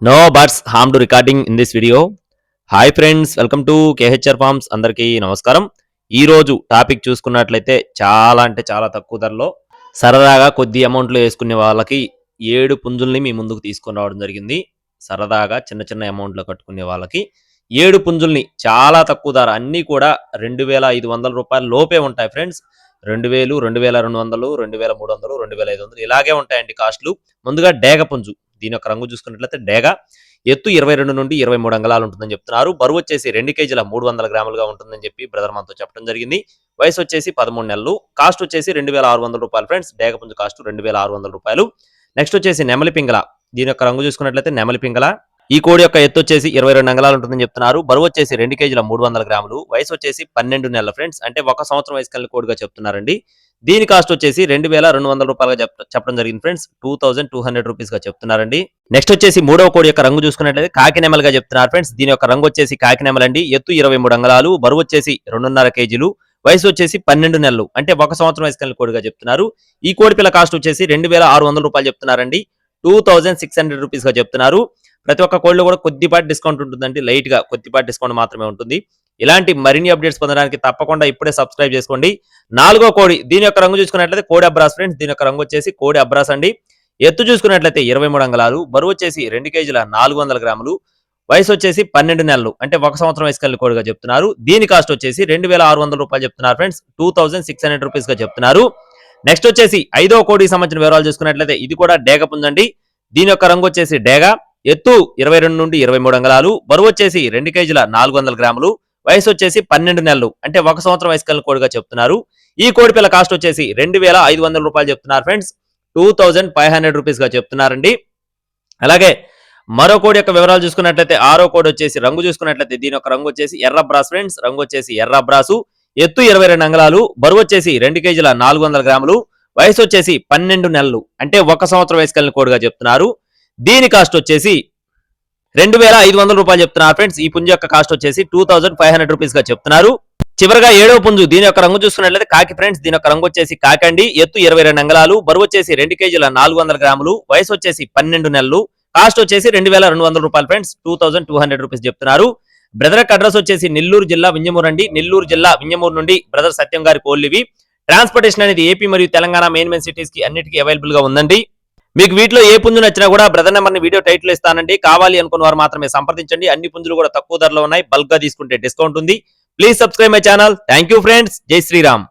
No buts harm to recording in this video. Hi friends, welcome to KHR forms. అందరికీ నమస్కారం. ఈ రోజు topic చూసుకున్నట్లయితే చాలా అంటే చాలా తక్కువ ధరలో సరదాగా కొద్ది అమౌంట్లో వేసుకునే వాళ్ళకి 7 పుంజుల్ని మీ ముందుకు తీసుకొని రావడం జరిగింది. సరదాగా చిన్న చిన్న అమౌంట్లో కట్టుకునే వాళ్ళకి 7 పుంజుల్ని చాలా తక్కువ ధర, అన్నీ కూడా 2,500 రూపాయల లోపే ఉంటాయి ఫ్రెండ్స్. 2,000, 2,200, 2,300, 2,500 ఇలాగే ఉంటాయండి కాస్ట్లు. ముందుగా డేగ పుంజు, దీని యొక్క రంగు చూసుకున్నట్లయితే డేగ. ఎత్తు 22 నుండి 23 అంగళాలు ఉంటుందని చెప్తున్నారు. బరువు వచ్చేసి 2 కేజీల 300 గ్రాములుగా ఉంటుందని చెప్పి బ్రదర్ మనతో చెప్పడం జరిగింది. వయసు వచ్చేసి 13 నెలలు. కాస్ట్ వచ్చేసి 2,600 రూపాయలు ఫ్రెండ్స్. డేగ పుంజు కాస్ట్ 2,600 రూపాయలు. నెక్స్ట్ వచ్చేసి నెమలి పింగళ. దీని యొక్క రంగు చూసుకున్నట్లయితే నెమలి పింగళ. ఈ కోడి యొక్క ఎత్తు వచ్చేసి 22 అంగళాలు ఉంటుందని చెప్తున్నారు. బరువు వచ్చేసి 2 కేజీల 300 గ్రాములు. వయసు వచ్చేసి 12 నెలల ఫ్రెండ్స్, అంటే 1 సంవత్సరం వయసు కలిగిన కోడిగా చెప్తున్నారండి. దీని కాస్ట్ వచ్చేసి 2,200 రూపాయలుగా చెప్పడం జరిగింది ఫ్రెండ్స్. 2,200 రూపీస్ గా చెప్తున్నారండి. నెక్స్ట్ వచ్చేసి మూడవ కోడి యొక్క రంగు చూసుకున్నట్లయితే కాకి నెమలిగా చెప్తున్నారు ఫ్రెండ్స్. దీని యొక్క రంగు వచ్చేసి కాకి నెమలండి. ఎత్తు 23 అంగళాలు. బరువు వచ్చేసి 2.5 కేజీలు. వయసు వచ్చేసి 12 నెలలు, అంటే 1 సంవత్సరం వయసు కలిగిన కోడిగా చెప్తున్నారు. ఈ కోడి పిల్ల కాస్ట్ వచ్చేసి 2,600 రూపాయలు చెప్తున్నారండి. 2,600 రూపీస్ గా చెప్తున్నారు. ప్రతి ఒక్క కోడిలో కూడా కొద్దిపాటి డిస్కౌంట్ ఉంటుందండి, లైట్ గా కొద్దిపాటి డిస్కౌంట్ మాత్రమే ఉంటుంది. ఇలాంటి మరిన్ని అప్డేట్స్ పొందడానికి తప్పకుండా ఇప్పుడే సబ్స్క్రైబ్ చేసుకోండి. 4వ కోడి, దీని యొక్క రంగు చూసుకున్నట్లయితే కోడి అబ్రాస్ ఫ్రెండ్స్. దీని యొక్క రంగు వచ్చేసి కోడి అబ్రాస్ అండి. ఎత్తు చూసుకున్నట్లయితే 23 అంగళాలు. బరువు వచ్చేసి 2 కేజీల 400 గ్రాములు. వయసు వచ్చేసి 12 నెలలు, అంటే 1 సంవత్సరం వయసు కలిగిన కోడిగా చెప్తున్నారు. దీని కాస్ట్ వచ్చేసి 2,600 రూపాయలు చెప్తున్నారు ఫ్రెండ్స్. 2,600 రూపీస్ గా చెప్తున్నారు. నెక్స్ట్ వచ్చేసి 5వ కోడికి సంబంధించిన వివరాలు చూసుకున్నట్లయితే ఇది కూడా డేగ పుంజండి. దీని యొక్క రంగు వచ్చేసి డేగ. ఎత్తు 22 నుండి 23 అంగళాలు. బరువు వచ్చేసి 2 కేజీల 400 గ్రాములు. వయసు వచ్చేసి 12 నెలలు, అంటే 1 సంవత్సరం వయసు కలిగిన కోడిగా చెప్తున్నారు. ఈ కోడి పిల్ల కాస్ట్ వచ్చేసి 2,500 రూపాయలు చెప్తున్నారు ఫ్రెండ్స్. 2,500 రూపీస్ గా చెప్తున్నారండి. అలాగే మరో కోడి యొక్క వివరాలు చూసుకున్నట్లయితే 6వ కోడి వచ్చేసి రంగు చూసుకున్నట్లయితే దీని యొక్క రంగు వచ్చేసి ఎర్ర బ్రాస్ ఫ్రెండ్స్. రంగు వచ్చేసి ఎర్ర బ్రాసు. ఎత్తు 22 అంగళాలు. బరువు వచ్చేసి 2 కేజీల 400 గ్రాములు. వయసు వచ్చేసి 12 నెలలు, అంటే 1 సంవత్సరం వయసు కలిగిన కోడిగా చెప్తున్నారు. దీని కాస్ట్ వచ్చేసి 2,500 రూపాయలు చెప్తున్నారు ఫ్రెండ్స్. ఈ పుంజు యొక్క కాస్ట్ వచ్చేసి 2,500 రూపీస్ గా చెప్తున్నారు. చివరిగా 7వ పుంజు, దీని యొక్క రంగు చూసుకున్నట్లయితే కాకి ఫ్రెండ్స్. దీని యొక్క రంగు వచ్చేసి కాకండి. ఎత్తు 22 అంగళాలు. బరువు వచ్చేసి 2 కేజీల 400 గ్రాములు. వయసు వచ్చేసి 12 నెలలు. కాస్ట్ వచ్చేసి 2,200 రూపాయలు ఫ్రెండ్స్. 2,200 రూపీస్ చెప్తున్నారు. బ్రదర్ యొక్క అడ్రస్ వచ్చేసి నెల్లూరు జిల్లా వింజమూరు అండి. నెల్లూరు జిల్లా వింజమూరు నుండి బ్రదర్ సత్యం గారి కోళ్ళివి. ట్రాన్స్పోర్టేషన్ అనేది ఏపీ మరియు తెలంగాణ మెయిన్ సిటీస్ కి అన్నిటికీ అవైలబుల్ గా ఉందండి. మీకు వీటిలో ఏ పుంజు నచ్చినా కూడా బ్రదర్ నెంబర్ని వీడియో టైటిల్ ఇస్తానండి. కావాలి అనుకున్న వారు మాత్రమే సంప్రదించండి. అన్ని పుంజులు కూడా తక్కువ ధరలో ఉన్నాయి. బల్క్ గా తీసుకుంటే డిస్కౌంట్ ఉంది. Please subscribe my channel. Thank you friends. జై శ్రీరామ్.